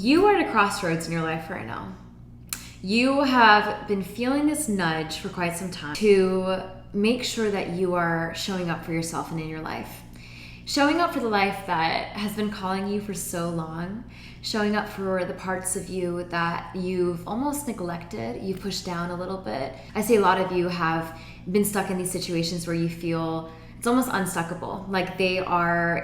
You are at a crossroads in your life right now. You have been feeling this nudge for quite some time to make sure that you are showing up for yourself and in your life. Showing up for the life that has been calling you for so long. Showing up for the parts of you that you've almost neglected, you've pushed down a little bit. I see a lot of you have been stuck in these situations where you feel it's almost unstuckable. Like they are,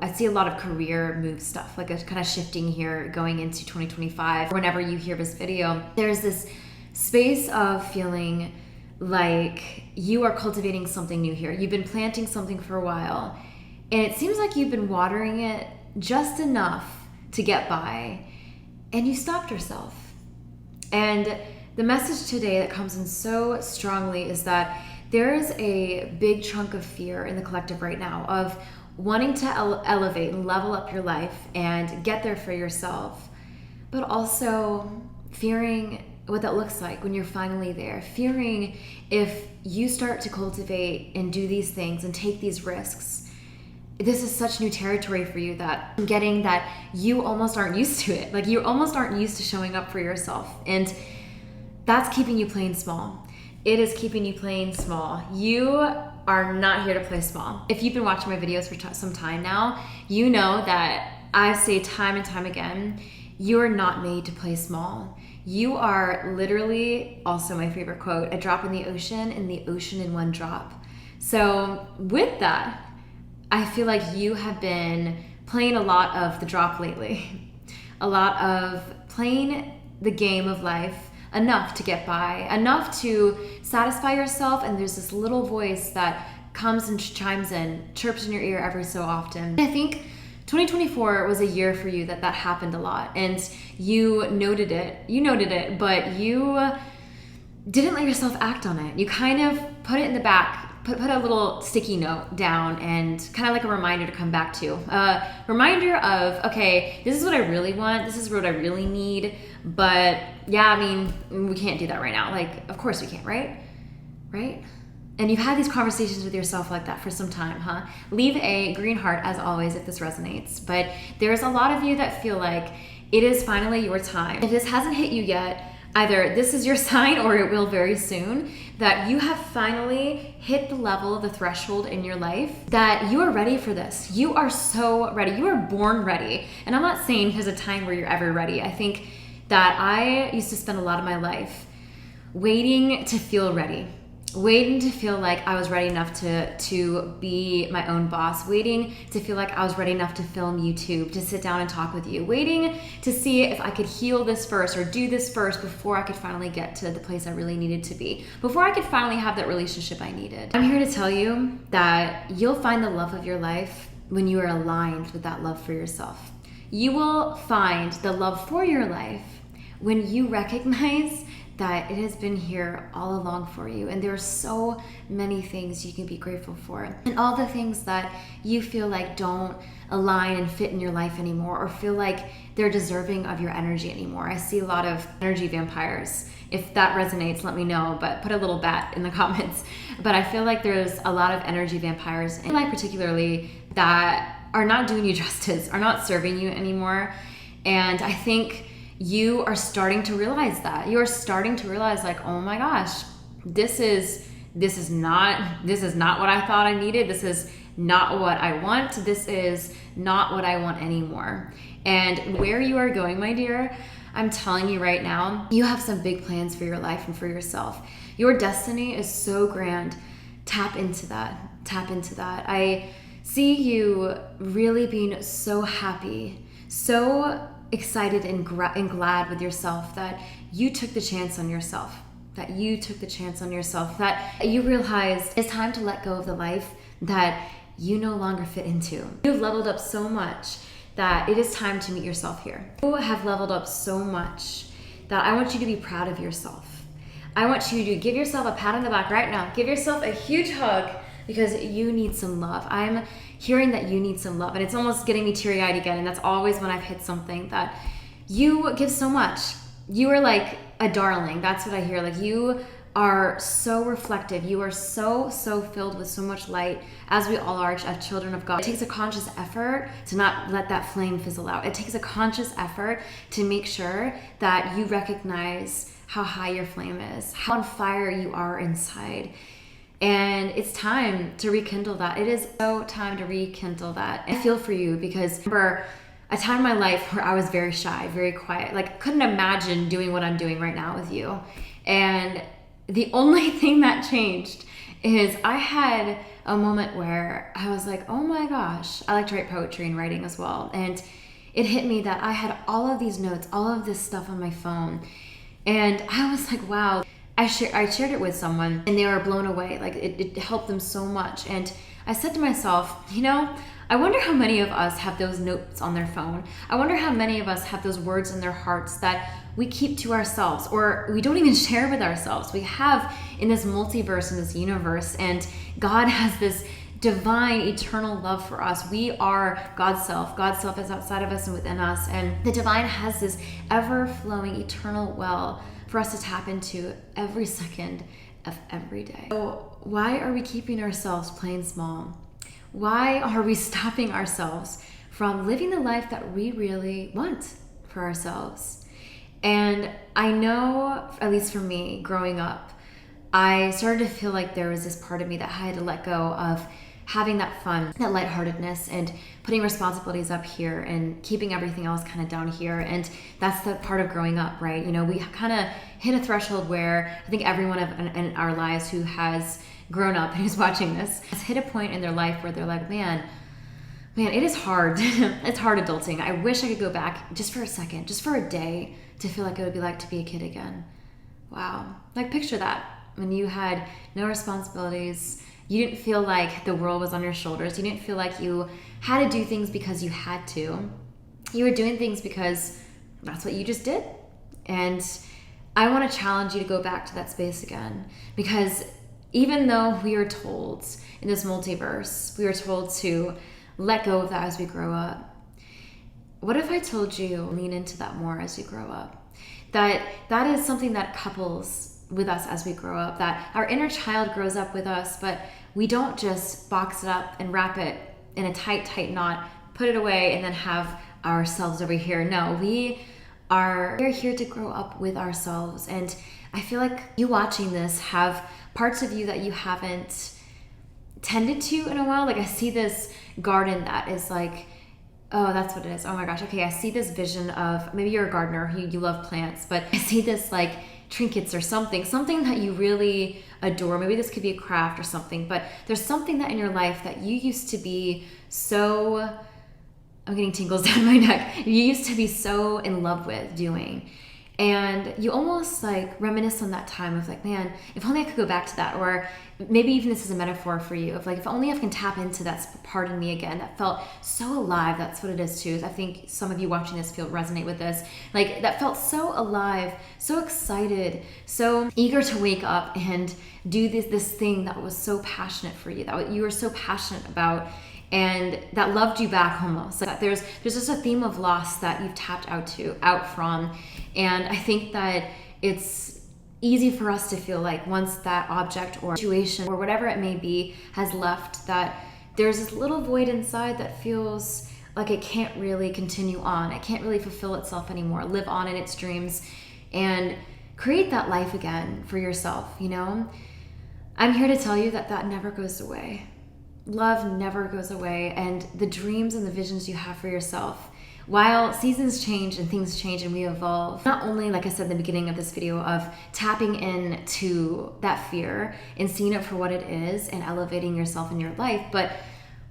I see a lot of career move stuff, like a kind of shifting here going into 2025. Whenever you hear this video, there's this space of feeling like you are cultivating something new here. You've been planting something for a while, and it seems like you've been watering it just enough to get by, and you stopped yourself. And the message today that comes in so strongly is that there is a big chunk of fear in the collective right now of wanting to elevate and level up your life and get there for yourself, but also fearing what that looks like when you're finally there. Fearing if you start to cultivate and do these things and take these risks, this is such new territory for you that I'm getting that you almost aren't used to it. Like you almost aren't used to showing up for yourself. And that's keeping you playing small. It is keeping you playing small. You are not here to play small. If you've been watching my videos for some time now, you know that I say time and time again, you are not made to play small. You are literally, also my favorite quote, a drop in the ocean and the ocean in one drop. So with that, I feel like you have been playing a lot of the drop lately. A lot of playing the game of life enough to get by, enough to satisfy yourself, and there's this little voice that comes and chimes in, chirps in your ear every so often. I think 2024 was a year for you that happened a lot, and you noted it, but you didn't let yourself act on it. You kind of put it in the back, put a little sticky note down, and kind of like a reminder to come back to. A reminder of, okay, this is what I really want, this is what I really need, but yeah, I mean, we can't do that right now. Like, of course we can't, right? Right? And you've had these conversations with yourself like that for some time, huh? Leave a green heart as always if this resonates. But there's a lot of you that feel like it is finally your time. If this hasn't hit you yet, either this is your sign or it will very soon, that you have finally hit the level, the threshold in your life that you are ready for this. You are so ready. You are born ready. And I'm not saying there's a time where you're ever ready. I think that I used to spend a lot of my life waiting to feel ready, waiting to feel like I was ready enough to be my own boss, waiting to feel like I was ready enough to film YouTube, to sit down and talk with you, waiting to see if I could heal this first or do this first before I could finally get to the place I really needed to be, before I could finally have that relationship I needed. I'm here to tell you that you'll find the love of your life when you are aligned with that love for yourself. You will find the love for your life when you recognize that it has been here all along for you, and there are so many things you can be grateful for, and all the things that you feel like don't align and fit in your life anymore, or feel like they're deserving of your energy anymore. I see a lot of energy vampires. If that resonates, let me know, but put a little bat in the comments. But I feel like there's a lot of energy vampires in life, particularly, that are not doing you justice, are not serving you anymore. And I think you are starting to realize that. You are starting to realize, like, oh my gosh, this is not what I thought I needed. This is not what I want. This is not what I want anymore. And where you are going, my dear, I'm telling you right now, you have some big plans for your life and for yourself. Your destiny is so grand. Tap into that. Tap into that. I see you really being so happy, so excited and glad with yourself that you took the chance on yourself, that you realized it's time to let go of the life that you no longer fit into. You've leveled up so much that it is time to meet yourself here. You have leveled up so much that I want you to be proud of yourself. I want you to give yourself a pat on the back right now. Give yourself a huge hug because you need some love. I'm hearing that you need some love, and it's almost getting me teary-eyed again, and that's always when I've hit something, that you give so much. You are like a darling. That's what I hear. Like, you are so reflective. You are so filled with so much light, as we all are as children of God. It takes a conscious effort to not let that flame fizzle out. It takes a conscious effort to make sure that you recognize how high your flame is, how on fire you are inside. And it's time to rekindle that. It is so time to rekindle that. I feel for you, because I remember a time in my life where I was very shy, very quiet, like couldn't imagine doing what I'm doing right now with you. And the only thing that changed is I had a moment where I was like, oh my gosh, I like to write poetry and writing as well. And it hit me that I had all of these notes, all of this stuff on my phone. And I was like, wow. I shared it with someone and they were blown away. Like it helped them so much. And I said to myself, I wonder how many of us have those notes on their phone. I wonder how many of us have those words in their hearts that we keep to ourselves, or we don't even share with ourselves. We have in this multiverse, in this universe, and God has this divine, eternal love for us. We are God's self. God's self is outside of us and within us. And the divine has this ever-flowing, eternal well for us to tap into every second of every day. So why are we keeping ourselves playing small? Why are we stopping ourselves from living the life that we really want for ourselves? And I know, at least for me, growing up, I started to feel like there was this part of me that I had to let go of having that fun, that lightheartedness, and putting responsibilities up here and keeping everything else kind of down here. And that's the part of growing up, right? We kind of hit a threshold where I think everyone in our lives who has grown up and who's watching this has hit a point in their life where they're like, man, it is hard. It's hard adulting. I wish I could go back just for a second, just for a day, to feel like it would be like to be a kid again. Wow. Like picture that, when you had no responsibilities. You didn't feel like the world was on your shoulders. You didn't feel like you had to do things because you had to. You were doing things because that's what you just did. And I want to challenge you to go back to that space again, because even though we are told in this multiverse, we are told to let go of that as we grow up. What if I told you lean into that more as you grow up? That is something that couples with us as we grow up, that our inner child grows up with us, but we don't just box it up and wrap it in a tight knot, put it away, and then have ourselves over here. No, we're here to grow up with ourselves. And I feel like you watching this have parts of you that you haven't tended to in a while. Like I see this garden that is like, oh, that's what it is. Oh my gosh. Okay. I see this vision of, maybe you're a gardener, you love plants, but I see this like trinkets or something that you really adore. Maybe this could be a craft or something, but there's something that in your life that you used to be so, I'm getting tingles down my neck. You used to be so in love with doing. And you almost like reminisce on that time of like, man, if only I could go back to that. Or maybe even this is a metaphor for you of like, if only I can tap into that part in me again that felt so alive. That's what it is too. I think some of you watching this resonate with this. Like that felt so alive, so excited, so eager to wake up and do this thing that was so passionate for you, that you were so passionate about, and that loved you back almost. Like there's just a theme of loss that you've tapped out from. And I think that it's easy for us to feel like once that object or situation or whatever it may be has left, that there's this little void inside that feels like it can't really continue on. It can't really fulfill itself anymore, live on in its dreams and create that life again for yourself, I'm here to tell you that never goes away. Love never goes away, and the dreams and the visions you have for yourself, while seasons change and things change and we evolve, not only, like I said in the beginning of this video, of tapping into that fear and seeing it for what it is and elevating yourself in your life, but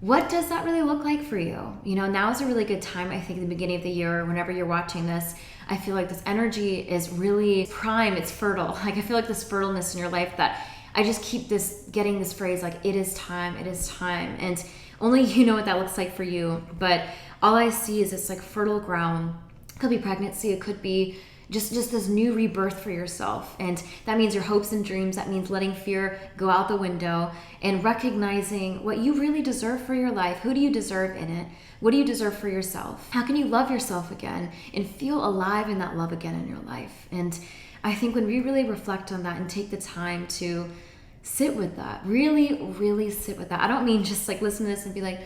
what does that really look like for you? Now is a really good time, I think, at the beginning of the year, or whenever you're watching this. I feel like this energy is really prime, it's fertile. Like I feel like this fertileness in your life that I just keep getting this phrase like, it is time, and only you know what that looks like for you. But all I see is this like fertile ground. It could be pregnancy, it could be just this new rebirth for yourself. And that means your hopes and dreams, that means letting fear go out the window and recognizing what you really deserve for your life. Who do you deserve in it? What do you deserve for yourself? How can you love yourself again and feel alive in that love again in your life? And I think when we really reflect on that and take the time to sit with that, really sit with that. I don't mean just like listen to this and be like,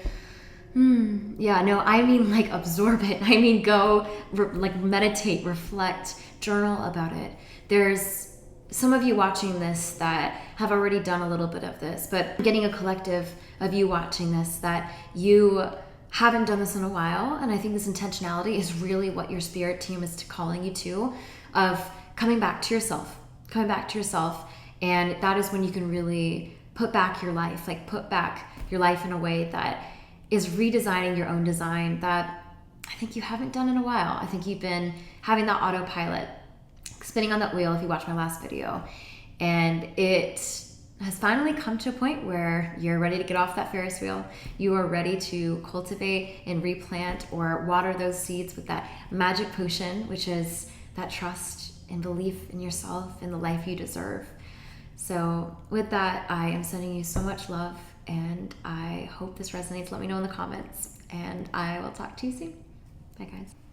yeah, no, I mean like absorb it. I mean go like meditate, reflect, journal about it. There's some of you watching this that have already done a little bit of this, but getting a collective of you watching this that you haven't done this in a while. And I think this intentionality is really what your spirit team is calling you to, of coming back to yourself. And that is when you can really put back your life, like put back your life in a way that is redesigning your own design that I think you haven't done in a while. I think you've been having that autopilot, spinning on that wheel if you watch my last video. And it has finally come to a point where you're ready to get off that Ferris wheel. You are ready to cultivate and replant or water those seeds with that magic potion, which is that trust and belief in yourself and the life you deserve. So with that, I am sending you so much love, and I hope this resonates. Let me know in the comments, and I will talk to you soon. Bye, guys.